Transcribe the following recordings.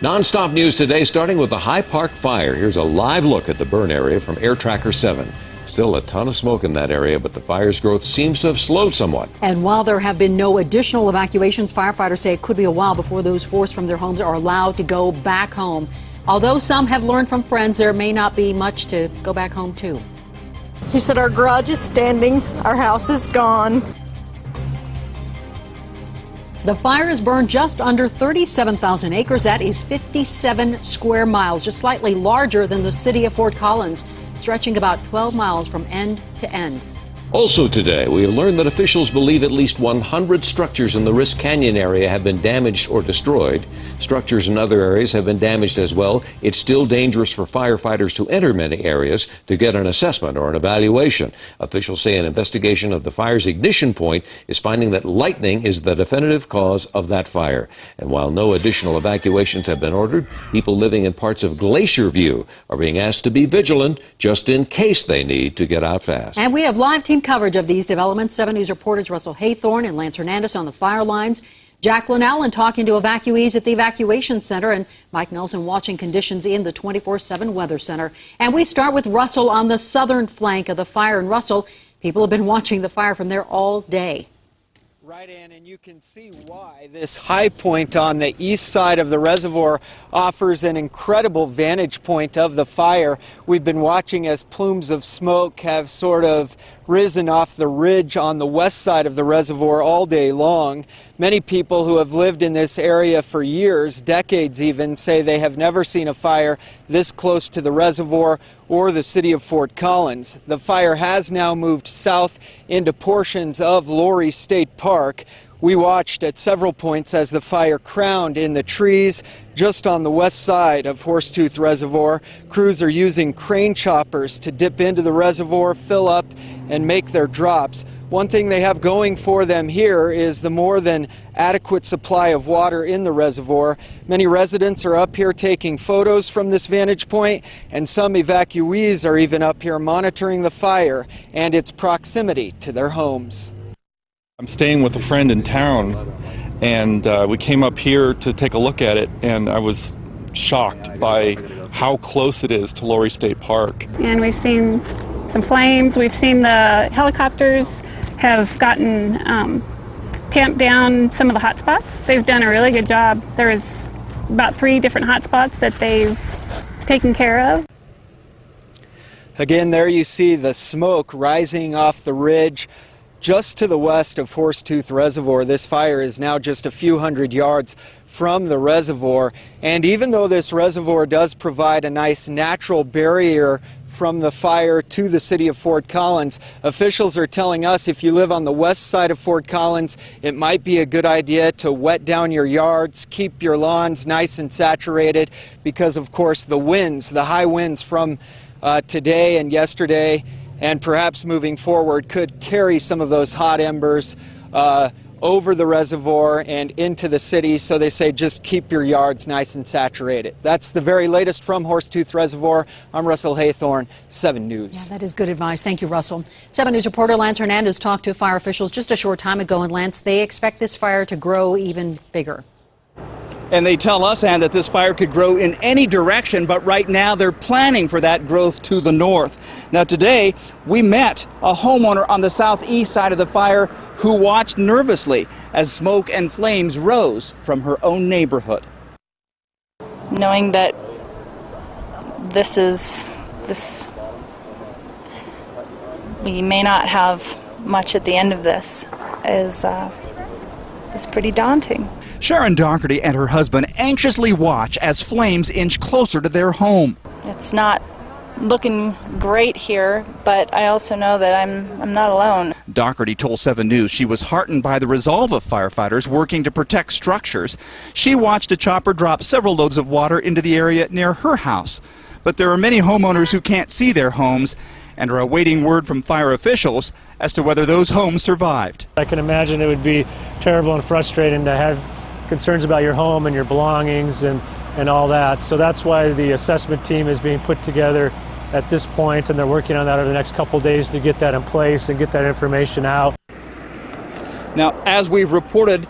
Non-stop news today, starting with the High Park fire. Here's a live look at the burn area from Air Tracker 7. Still a ton of smoke in that area, but the fire's growth seems to have slowed somewhat. And while there have been no additional evacuations, firefighters say it could be a while before those forced from their homes are allowed to go back home. Although some have learned from friends, there may not be much to go back home to. He said, our garage is standing, our house is gone. The fire has burned just under 37,000 acres. That is 57 square miles, just slightly larger than the city of Fort Collins, stretching about 12 miles from end to end. Also today, we have learned that officials believe at least 100 structures in the Risk Canyon area have been damaged or destroyed. Structures in other areas have been damaged as well. It's still dangerous for firefighters to enter many areas to get an assessment or an evaluation. Officials say an investigation of the fire's ignition point is finding that lightning is the definitive cause of that fire. And while no additional evacuations have been ordered, people living in parts of Glacier View are being asked to be vigilant just in case they need to get out fast. And we have live team coverage of these developments. 7 News reporters Russell Haythorne and Lance Hernandez on the fire lines. Jacqueline Allen talking to evacuees at the evacuation center, and Mike Nelson watching conditions in the 24/7 weather center. And we start with Russell on the southern flank of the fire. And Russell, people have been watching the fire from there all day. Right, Ann, and you can see why this high point on the east side of the reservoir offers an incredible vantage point of the fire. We've been watching as plumes of smoke have sort of risen off the ridge on the west side of the reservoir all day long. Many people who have lived in this area for years, decades even, say they have never seen a fire this close to the reservoir or the city of Fort Collins. The fire has now moved south into portions of Laurie State Park. We watched at several points as the fire crowned in the trees just on the west side of Horsetooth Reservoir. Crews are using crane choppers to dip into the reservoir, fill up, and make their drops. One thing they have going for them here is the more than adequate supply of water in the reservoir. Many residents are up here taking photos from this vantage point, and some evacuees are even up here monitoring the fire and its proximity to their homes. I'm staying with a friend in town, and we came up here to take a look at it, and I was shocked by how close it is to Laurie State Park. And we've seen some flames. We've seen the helicopters have gotten tamped down some of the hot spots. They've done a really good job. There's about 3 different hot spots that they've taken care of. Again, there you see the smoke rising off the ridge just to the west of Horsetooth Reservoir. This fire is now just a few hundred yards from the reservoir. And even though this reservoir does provide a nice natural barrier from the fire to the city of Fort Collins, officials are telling us if you live on the west side of Fort Collins, it might be a good idea to wet down your yards, keep your lawns nice and saturated, because of course the winds, the high winds from today and yesterday and perhaps moving forward could carry some of those hot embers over the reservoir and into the city. So they say just keep your yards nice and saturated. That's the very latest from Horsetooth Reservoir. I'm Russell Haythorne, 7 News. Yeah, that is good advice. Thank you, Russell. 7 News reporter Lance Hernandez talked to fire officials just a short time ago, and Lance, they expect this fire to grow even bigger. And they tell us, Ann, that this fire could grow in any direction, but right now they're planning for that growth to the north. Now today, we met a homeowner on the southeast side of the fire who watched nervously as smoke and flames rose from her own neighborhood. Knowing that we may not have much at the end of this is pretty daunting. Sharon Doherty and her husband anxiously watch as flames inch closer to their home. It's not looking great here, but I also know that I'm not alone. Doherty told 7 News she was heartened by the resolve of firefighters working to protect structures. She watched a chopper drop several loads of water into the area near her house. But there are many homeowners who can't see their homes and are awaiting word from fire officials as to whether those homes survived. I can imagine it would be terrible and frustrating to have concerns about your home and your belongings and all that. So that's why the assessment team is being put together at this point, and they're working on that over the next couple days to get that in place and get that information out. Now, as we've reported,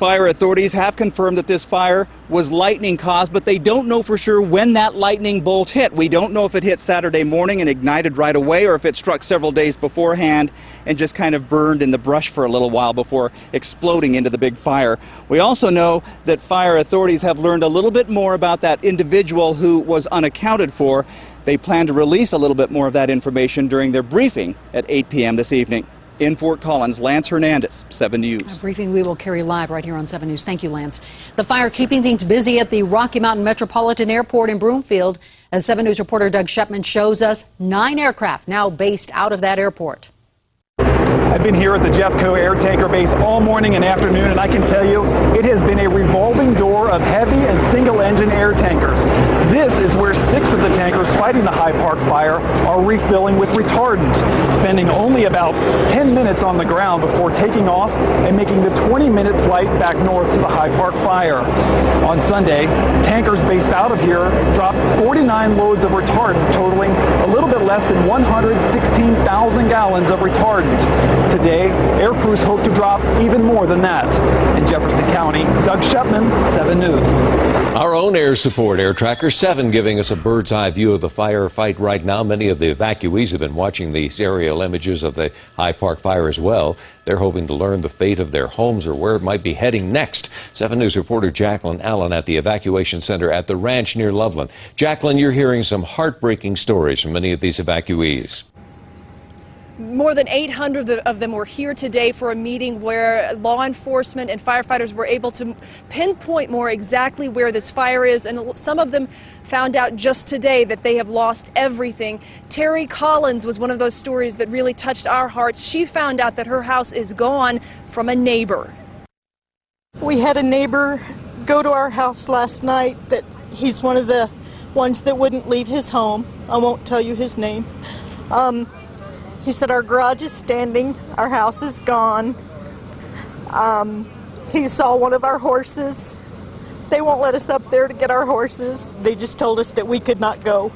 Fire authorities have confirmed that this fire was lightning caused, but they don't know for sure when that lightning bolt hit. We don't know if it hit Saturday morning and ignited right away, or if it struck several days beforehand and just kind of burned in the brush for a little while before exploding into the big fire. We also know that fire authorities have learned a little bit more about that individual who was unaccounted for. They plan to release a little bit more of that information during their briefing at 8 p.m. this evening. In Fort Collins, Lance Hernandez, 7 News. A briefing we will carry live right here on 7 News. Thank you, Lance. The fire keeping things busy at the Rocky Mountain Metropolitan Airport in Broomfield. As 7 News reporter Doug Shepman shows us, 9 aircraft now based out of that airport. I've been here at the Jeffco Air Tanker Base all morning and afternoon, and I can tell you it has been a revolving door of heavy and single-engine air tankers. This is where 6 of the tankers fighting the High Park fire are refilling with retardant, spending only about 10 minutes on the ground before taking off and making the 20-minute flight back north to the High Park fire. On Sunday, tankers based out of here dropped 49 loads of retardant, totaling a little bit less than 116,000 gallons of retardant. Today, air crews hope to drop even more than that. In Jefferson County, Doug Shepman, 7 News. Our own air support, Air Tracker 7, giving us a bird's eye view of the firefight right now. Many of the evacuees have been watching these aerial images of the High Park fire as well. They're hoping to learn the fate of their homes or where it might be heading next. 7 News reporter Jacqueline Allen at the evacuation center at the ranch near Loveland. Jacqueline, you're hearing some heartbreaking stories from many of these evacuees. More than 800 of them were here today for a meeting where law enforcement and firefighters were able to pinpoint more exactly where this fire is, and some of them found out just today that they have lost everything. Terry Collins was one of those stories that really touched our hearts. She found out that her house is gone from a neighbor. We had a neighbor go to our house last night that he's one of the ones that wouldn't leave his home. I won't tell you his name. He said our garage is standing, our house is gone. He saw one of our horses. They won't let us up there to get our horses. They just told us that we could not go,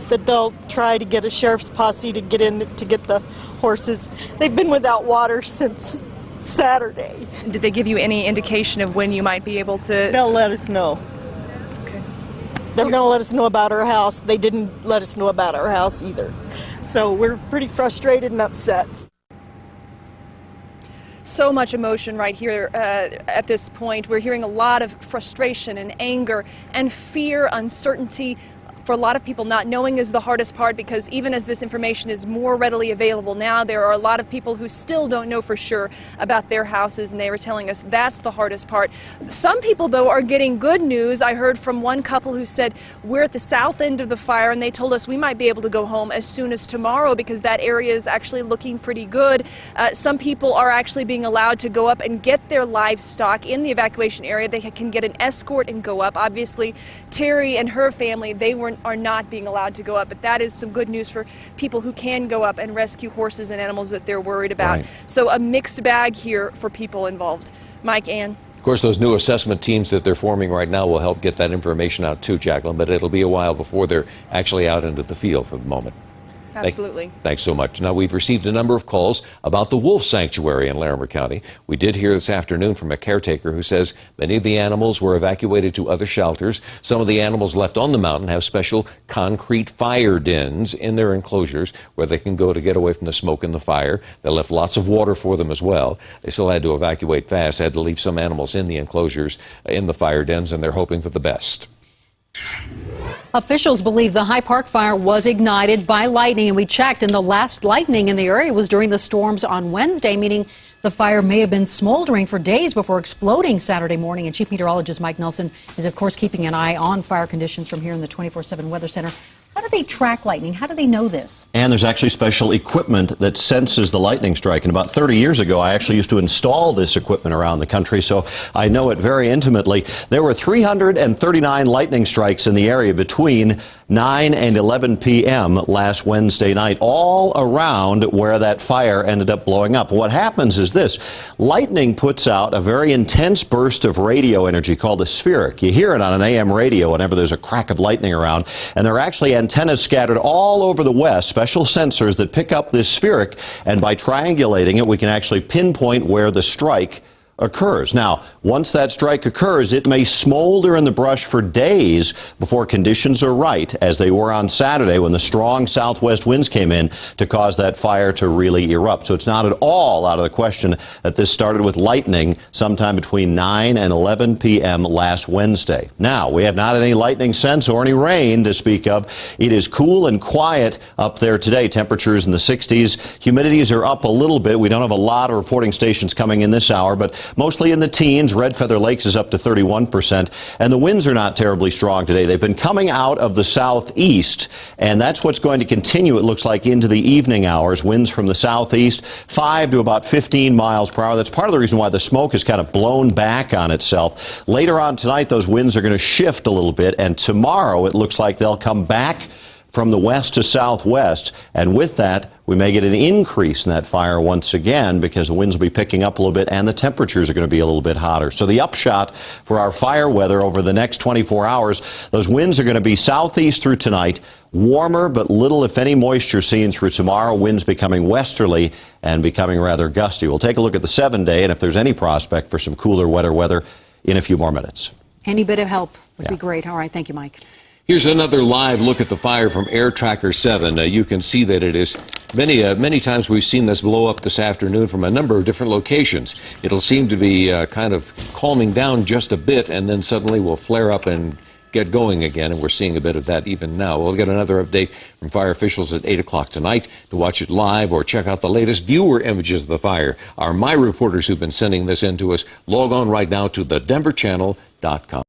that they'll try to get a sheriff's posse to get in to get the horses. They've been without water since Saturday. Did they give you any indication of when you might be able to? They'll let us know. Okay. They're going to let us know about our house. They didn't let us know about our house either. So we're pretty frustrated and upset. So much emotion right here at this point. We're hearing a lot of frustration and anger and fear, uncertainty. For a lot of people, not knowing is the hardest part, because even as this information is more readily available now, there are a lot of people who still don't know for sure about their houses, and they were telling us that's the hardest part. Some people, though, are getting good news. I heard from one couple who said, we're at the south end of the fire, and they told us we might be able to go home as soon as tomorrow because that area is actually looking pretty good. Some people are actually being allowed to go up and get their livestock in the evacuation area. They can get an escort and go up. Obviously, Terry and her family, they are not being allowed to go up, but that is some good news for people who can go up and rescue horses and animals that they're worried about. Right. So a mixed bag here for people involved. Mike, Ann. Of course, those new assessment teams that they're forming right now will help get that information out too, Jacqueline, but it'll be a while before they're actually out into the field for the moment. Absolutely. Thanks so much. Now, we've received a number of calls about the wolf sanctuary in Larimer County. We did hear this afternoon from a caretaker who says many of the animals were evacuated to other shelters. Some of the animals left on the mountain have special concrete fire dens in their enclosures where they can go to get away from the smoke and the fire. They left lots of water for them as well. They still had to evacuate fast, had to leave some animals in the enclosures in the fire dens, and they're hoping for the best. Officials believe the High Park fire was ignited by lightning, and we checked, and the last lightning in the area was during the storms on Wednesday, meaning the fire may have been smoldering for days before exploding Saturday morning. And Chief Meteorologist Mike Nelson is, of course, keeping an eye on fire conditions from here in the 24/7 Weather Center. How do they track lightning? How do they know this? And there's actually special equipment that senses the lightning strike. And about 30 years ago, I actually used to install this equipment around the country, so I know it very intimately. There were 339 lightning strikes in the area between 9 and 11 p.m. last Wednesday night, all around where that fire ended up blowing up. What happens is this. Lightning puts out a very intense burst of radio energy called a spheric. You hear it on an AM radio whenever there's a crack of lightning around, and there are actually antennas scattered all over the West, special sensors that pick up this spheric, and by triangulating it, we can actually pinpoint where the strike occurs. Now, once that strike occurs, it may smolder in the brush for days before conditions are right, as they were on Saturday when the strong southwest winds came in to cause that fire to really erupt. So it's not at all out of the question that this started with lightning sometime between 9 and 11 p.m. last Wednesday. Now, we have not any lightning since or any rain to speak of. It is cool and quiet up there today. Temperatures in the 60s. Humidities are up a little bit. We don't have a lot of reporting stations coming in this hour, but mostly in the teens. Red Feather Lakes is up to 31%, and the winds are not terribly strong today. They've been coming out of the southeast, and that's what's going to continue, it looks like, into the evening hours. Winds from the southeast, 5 to about 15 miles per hour. That's part of the reason why the smoke is kind of blown back on itself. Later on tonight, those winds are going to shift a little bit, and tomorrow it looks like they'll come back from the west to southwest, and with that, we may get an increase in that fire once again because the winds will be picking up a little bit and the temperatures are going to be a little bit hotter. So the upshot for our fire weather over the next 24 hours, those winds are going to be southeast through tonight, warmer but little if any moisture seen through tomorrow, winds becoming westerly and becoming rather gusty. We'll take a look at the 7-day and if there's any prospect for some cooler, wetter weather in a few more minutes. Any bit of help would be great. All right, thank you, Mike. Here's another live look at the fire from Air Tracker 7. You can see that it is many times we've seen this blow up this afternoon from a number of different locations. It'll seem to be kind of calming down just a bit and then suddenly will flare up and get going again, and we're seeing a bit of that even now. We'll get another update from fire officials at 8 o'clock tonight. To watch it live or check out the latest viewer images of the fire, our My reporters who've been sending this in to us, log on right now to thedenverchannel.com.